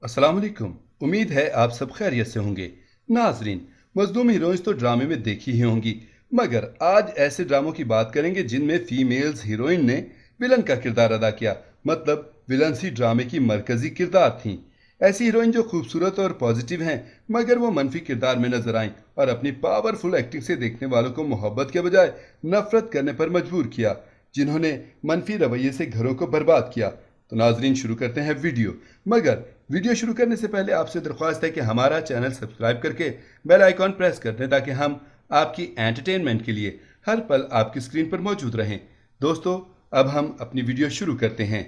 अस्सलाम वालेकुम। उम्मीद है आप सब खैरियत से होंगे। नाजरीन, मज़लूम हीरोइंस तो ड्रामे में देखी ही होंगी, मगर आज ऐसे ड्रामों की बात करेंगे जिनमें फीमेल्स हीरोइन ने विलन का किरदार अदा किया, मतलब विलन सी ड्रामे की मरकजी किरदार थीं। ऐसी हीरोइन जो खूबसूरत और पॉजिटिव हैं, मगर वो मनफी किरदार में नजर आईं और अपनी पावरफुल एक्टिंग से देखने वालों को मोहब्बत के बजाय नफरत करने पर मजबूर किया, जिन्होंने मनफी रवैये से घरों को बर्बाद किया। तो नाजरीन, शुरू करते हैं वीडियो। मगर वीडियो शुरू करने से पहले आपसे दरख्वास्त है कि हमारा चैनल सब्सक्राइब करके बेल आइकॉन प्रेस कर दें, ताकि हम आपकी एंटरटेनमेंट के लिए हर पल आपकी स्क्रीन पर मौजूद रहें। दोस्तों, अब हम अपनी वीडियो शुरू करते हैं।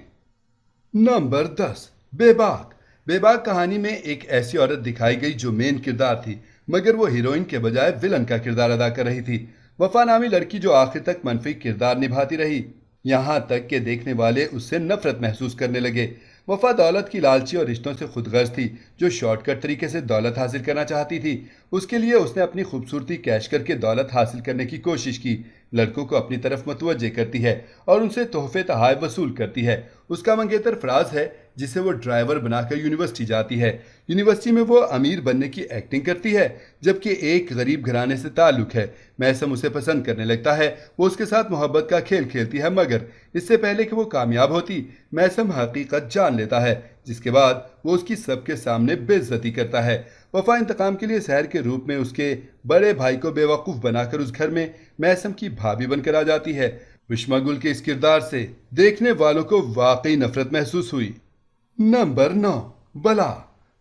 नंबर 10, बेबाक। बेबाक कहानी में एक ऐसी औरत दिखाई गई जो मेन किरदार थी, मगर वो हीरोइन के बजाय विलन का किरदार अदा कर रही थी। वफा नामी लड़की जो आखिर तक मनफी किरदार निभाती रही, यहाँ तक कि देखने वाले उससे नफरत महसूस करने लगे। वफा दौलत की लालची और रिश्तों से खुदगर्ज थी, जो शॉर्टकट तरीके से दौलत हासिल करना चाहती थी। उसके लिए उसने अपनी खूबसूरती कैश करके दौलत हासिल करने की कोशिश की। लड़कों को अपनी तरफ मुतवज्जे करती है और उनसे तोहफे तहाइफ वसूल करती है। उसका मंगेतर फराज है, जिसे वो ड्राइवर बनाकर यूनिवर्सिटी जाती है। यूनिवर्सिटी में वो अमीर बनने की एक्टिंग करती है, जबकि एक गरीब घराने से ताल्लुक है। मैसम उसे पसंद करने लगता है। वो उसके साथ मोहब्बत का खेल खेलती है, मगर इससे पहले कि वो कामयाब होती, मैसम हकीकत जान लेता है, जिसके बाद वो उसकी सबके सामने बेइज्जती करता है। वफा इंतकाम के लिए शहर के रूप में उसके बड़े भाई को बेवकूफ़ बनाकर उस घर में मैसम की भाभी बनकर आ जाती है। विश्मा गुल के इस किरदार से देखने वालों को वाकई नफरत महसूस हुई। नंबर 9, बला।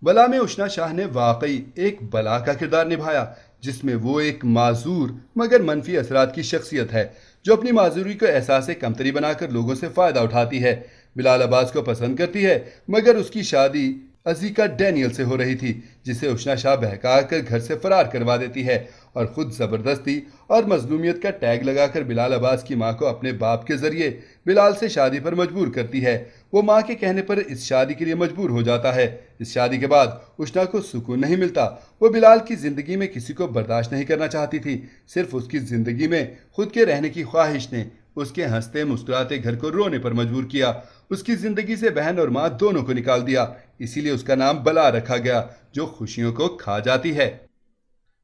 बला में उषना शाह ने वाकई एक बला का किरदार निभाया, जिसमें वो एक माजूर मगर मनफी असरात की शख्सियत है, जो अपनी माजूरी को एहसास कमतरी बनाकर लोगों से फ़ायदा उठाती है। बिलाल अब्बास को पसंद करती है, मगर उसकी शादी अजीका डैनियल से हो रही थी, जिसे उषना शाह बहका कर घर से फरार करवा देती है और ख़ुद ज़बरदस्ती और मजलूमियत का टैग लगाकर बिलाल अब्बास की माँ को अपने बाप के ज़रिए बिलाल से शादी पर मजबूर करती है। वो माँ के कहने पर इस शादी के लिए मजबूर हो जाता है। इस शादी के बाद उषना को सुकून नहीं मिलता। वो बिलाल की ज़िंदगी में किसी को बर्दाश्त नहीं करना चाहती थी। सिर्फ उसकी ज़िंदगी में खुद के रहने की ख्वाहिश ने उसके हंसते मुस्कुराते घर को रोने पर मजबूर किया। उसकी ज़िंदगी से बहन और माँ दोनों को निकाल दिया। इसीलिए उसका नाम बला रखा गया, जो खुशियों को खा जाती है।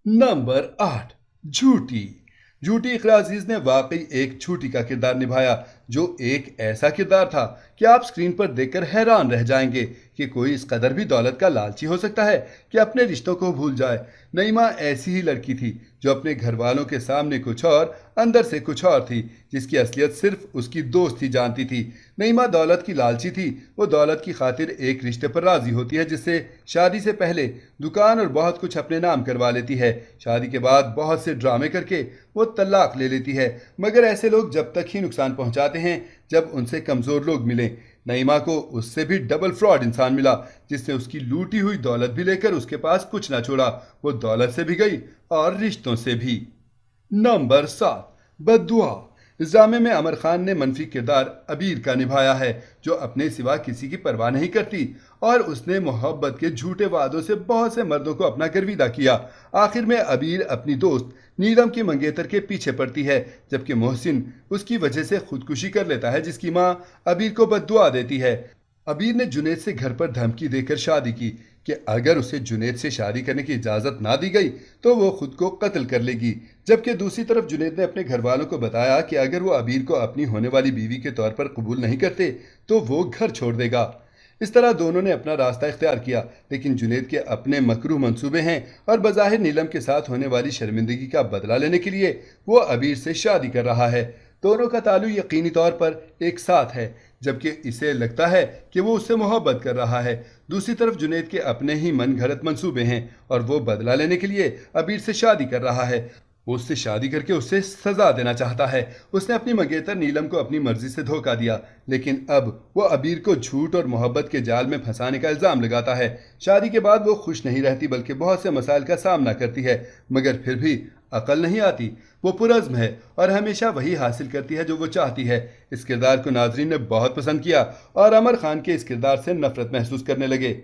नंबर 8, झूठी। झूठी इकरा अजीज ने वाकई एक झूठी का किरदार निभाया, जो एक ऐसा किरदार था कि आप स्क्रीन पर देखकर हैरान रह जाएंगे कि कोई इस कदर भी दौलत का लालची हो सकता है कि अपने रिश्तों को भूल जाए। नईमा ऐसी ही लड़की थी, जो अपने घर वालों के सामने कुछ और अंदर से कुछ और थी, जिसकी असलियत सिर्फ उसकी दोस्त ही जानती थी। नईमा दौलत की लालची थी। वो दौलत की खातिर एक रिश्ते पर राजी होती है, जिससे शादी से पहले दुकान और बहुत कुछ अपने नाम करवा लेती है। शादी के बाद बहुत से ड्रामे करके वो तलाक ले लेती है, मगर ऐसे लोग जब तक ही नुकसान पहुंचाते हैं जब उनसे कमज़ोर लोग मिले। नईमा को उससे भी डबल फ्रॉड इंसान मिला, जिसने उसकी लूटी हुई दौलत भी लेकर उसके पास कुछ ना छोड़ा। वो दौलत से भी गई और रिश्तों से भी। नंबर 7, बद्दुआ। इस ड्रामे में अमर खान ने मनफी किरदार अबीर का निभाया है, जो अपने सिवा किसी की परवाह नहीं करती, और उसने मोहब्बत के झूठे वादों से बहुत से मर्दों को अपना गर्विदा किया। आखिर में अबीर अपनी दोस्त नीलम की मंगेतर के पीछे पड़ती है, जबकि मोहसिन उसकी वजह से खुदकुशी कर लेता है, जिसकी माँ अबीर को बद्दुआ देती है। अबीर ने जुनैद से घर पर धमकी देकर शादी की कि अगर उसे जुनैद से शादी करने की इजाज़त ना दी गई तो वो खुद को कत्ल कर लेगी। जबकि दूसरी तरफ जुनैद ने अपने घर वालों को बताया कि अगर वो अबीर को अपनी होने वाली बीवी के तौर पर कबूल नहीं करते तो वो घर छोड़ देगा। इस तरह दोनों ने अपना रास्ता इख्तियार किया, लेकिन जुनैद के अपने मकरूह मंसूबे हैं और बज़ाहिर नीलम के साथ होने वाली शर्मिंदगी का बदला लेने के लिए वो अबीर से शादी कर रहा है। दोनों का ताल्लुक यकीनी तौर पर एक साथ है, जबकि इसे लगता है कि वो उससे मोहब्बत कर रहा है। दूसरी तरफ जुनैद के अपने ही मन घड़त मंसूबे हैं और वो बदला लेने के लिए अबीर से शादी कर रहा है। वो उससे शादी करके उससे सजा देना चाहता है। उसने अपनी मंगेतर नीलम को अपनी मर्जी से धोखा दिया, लेकिन अब वो अबीर को झूठ और मोहब्बत के जाल में फंसाने का इल्ज़ाम लगाता है। शादी के बाद वो खुश नहीं रहती, बल्कि बहुत से मसाइल का सामना करती है, मगर फिर भी अकल नहीं आती। वो पुरज़्म है और हमेशा वही हासिल करती है जो वो चाहती है। इस किरदार को नाजरीन ने बहुत पसंद किया और अमर खान के इस किरदार से नफरत महसूस करने लगे।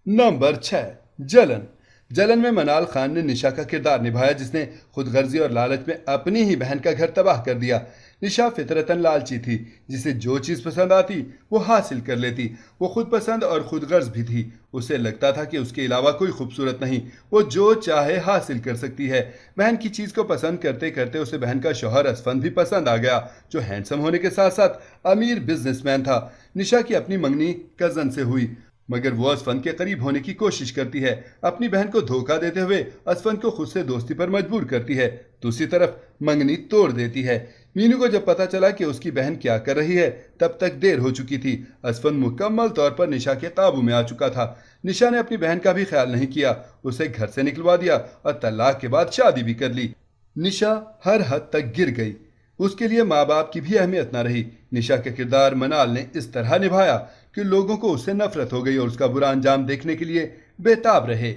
नंबर 6, जलन। जलन में मनाल खान ने निशा का किरदार निभाया, जिसने खुदगर्जी और लालच में अपनी ही बहन का घर तबाह कर दिया। निशा फितरतन लालची थी, जिसे जो चीज़ पसंद आती वो हासिल कर लेती। वो खुद पसंद और खुद गर्ज भी थी। उसे लगता था कि उसके अलावा कोई खूबसूरत नहीं, वो जो चाहे हासिल कर सकती है। बहन की चीज़ को पसंद करते करते उसे बहन का शौहर असफंद भी पसंद आ गया, जो हैंडसम होने के साथ साथ अमीर बिजनेसमैन था। निशा की अपनी मंगनी कज़न से हुई, मगर वो असफंद के करीब होने की कोशिश करती है। अपनी बहन को धोखा देते हुए असफंद को खुद से दोस्ती पर मजबूर करती है। दूसरी तरफ मंगनी तोड़ देती है। मीनू को जब पता चला कि उसकी बहन क्या कर रही है, तब तक देर हो चुकी थी। असफंद मुकम्मल तौर पर निशा के काबू में आ चुका था। निशा ने अपनी बहन का भी ख्याल नहीं किया, उसे घर से निकलवा दिया और तलाक के बाद शादी भी कर ली। निशा हर हद तक गिर गई। उसके लिए माँ बाप की भी अहमियत न रही। निशा का किरदार मनाल ने इस तरह निभाया कि लोगों को उससे नफरत हो गई और उसका बुरा अंजाम देखने के लिए बेताब रहे।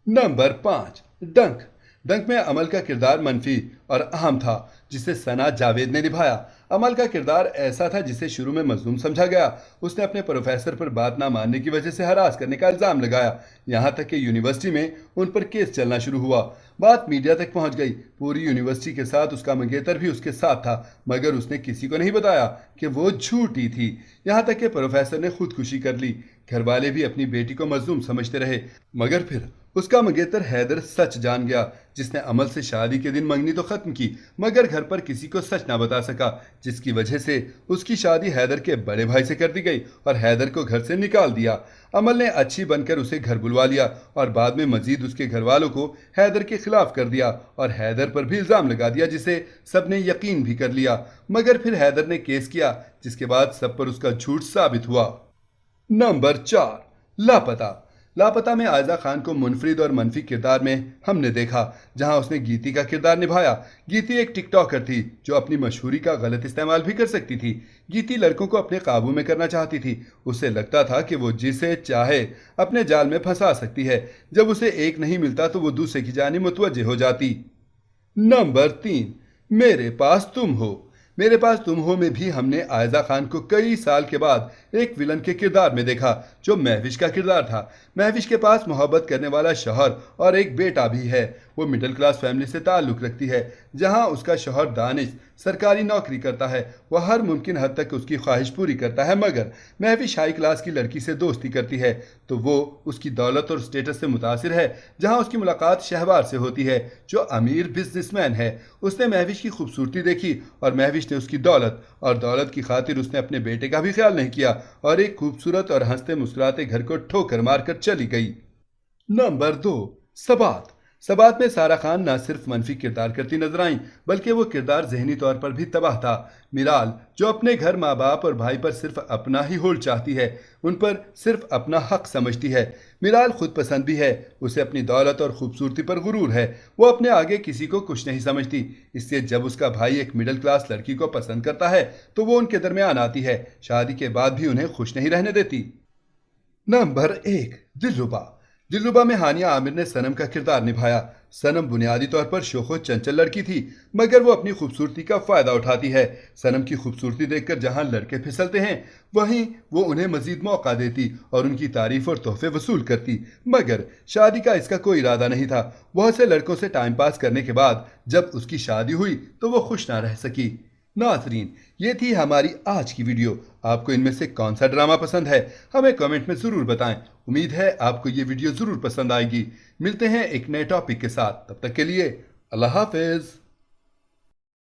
नंबर 5, डंक। डंक में अमल का किरदार मनफी और अहम था, जिसे सना जावेद ने निभाया। अमल का किरदार ऐसा था जिसे शुरू में मजलूम समझा गया। उसने अपने प्रोफेसर पर बात ना मानने की वजह से हरास करने का इल्ज़ाम लगाया, यहाँ तक कि यूनिवर्सिटी में उन पर केस चलना शुरू हुआ। बात मीडिया तक पहुंच गई। पूरी यूनिवर्सिटी के साथ उसका मंगेतर भी उसके साथ था, मगर उसने किसी को नहीं बताया कि वो झूठी थी। यहाँ तक कि प्रोफेसर ने खुदकुशी कर ली। घर वाले भी अपनी बेटी को मजलूम समझते रहे, मगर फिर उसका मंगेतर हैदर सच जान गया, जिसने अमल से शादी के दिन मंगनी तो खत्म की, मगर घर पर किसी को सच ना बता सका, जिसकी वजह से उसकी शादी हैदर के बड़े भाई से कर दी गई और हैदर को घर से निकाल दिया। अमल ने अच्छी बनकर उसे घर बुलवा लिया और बाद में मजीद उसके घर वालों को हैदर के खिलाफ कर दिया और हैदर पर भी इल्ज़ाम लगा दिया, जिसे सबने यकीन भी कर लिया। मगर फिर हैदर ने केस किया, जिसके बाद सब पर उसका झूठ साबित हुआ। नंबर 4, लापता। लापता में आयजा खान को मुनफरिद और मनफी किरदार में हमने देखा, जहां उसने गीती का किरदार निभाया। गीती एक टिकटॉकर थी जो अपनी मशहूरी का गलत इस्तेमाल भी कर सकती थी। गीती लड़कों को अपने काबू में करना चाहती थी। उसे लगता था कि वो जिसे चाहे अपने जाल में फंसा सकती है। जब उसे एक नहीं मिलता तो वो दूसरे की जानिब मुतवज्जे हो जाती। नंबर 3, मेरे पास तुम हो। मेरे पास तुम हो में भी हमने आयजा खान को कई साल के बाद एक विलन के किरदार में देखा, जो महविश का किरदार था। महविश के पास मोहब्बत करने वाला शौहर और एक बेटा भी है। वो मिडिल क्लास फैमिली से ताल्लुक़ रखती है, जहां उसका शौहर दानिश सरकारी नौकरी करता है। वह हर मुमकिन हद तक उसकी ख्वाहिश पूरी करता है, मगर महविश हाई क्लास की लड़की से दोस्ती करती है, तो वो उसकी दौलत और स्टेटस से मुतासिर है। जहां उसकी मुलाकात शहवार से होती है, जो अमीर बिजनेसमैन है। उसने महविश की खूबसूरती देखी और महविश ने उसकी दौलत, और दौलत की खातिर उसने अपने बेटे का भी ख्याल नहीं किया और एक खूबसूरत और हंसते मुस्कुराते घर को ठोकर मारकर चली गई। नंबर 2, सबात। सबात में सारा खान न सिर्फ मनफी किरदार करती नजर आई, बल्कि वो किरदार जहनी तौर पर भी तबाह था। मिराल, जो अपने घर माँ बाप और भाई पर सिर्फ अपना ही होल्ड चाहती है, उन पर सिर्फ अपना हक समझती है। मिराल खुद पसंद भी है, उसे अपनी दौलत और खूबसूरती पर गुरूर है। वो अपने आगे किसी को कुछ नहीं समझती। इसलिए जब उसका भाई एक मिडिल क्लास लड़की को पसंद करता है, तो वो उनके दरमियान आती है। शादी के बाद भी उन्हें खुश नहीं रहने देती। नंबर 1, दिलरुबा। दिलरुबा में हानिया आमिर ने सनम का किरदार निभाया। सनम बुनियादी तौर पर शोखो चंचल लड़की थी, मगर वो अपनी खूबसूरती का फ़ायदा उठाती है। सनम की खूबसूरती देखकर जहां लड़के फिसलते हैं, वहीं वो उन्हें मजीद मौका देती और उनकी तारीफ और तोहफे वसूल करती। मगर शादी का इसका कोई इरादा नहीं था। बहुत से लड़कों से टाइम पास करने के बाद जब उसकी शादी हुई तो वो खुश ना रह सकी। नाज़रीन, ये थी हमारी आज की वीडियो। आपको इनमें से कौन सा ड्रामा पसंद है, हमें कमेंट में ज़रूर बताएं। उम्मीद है आपको ये वीडियो ज़रूर पसंद आएगी। मिलते हैं एक नए टॉपिक के साथ, तब तक के लिए अल्लाह हाफिज़।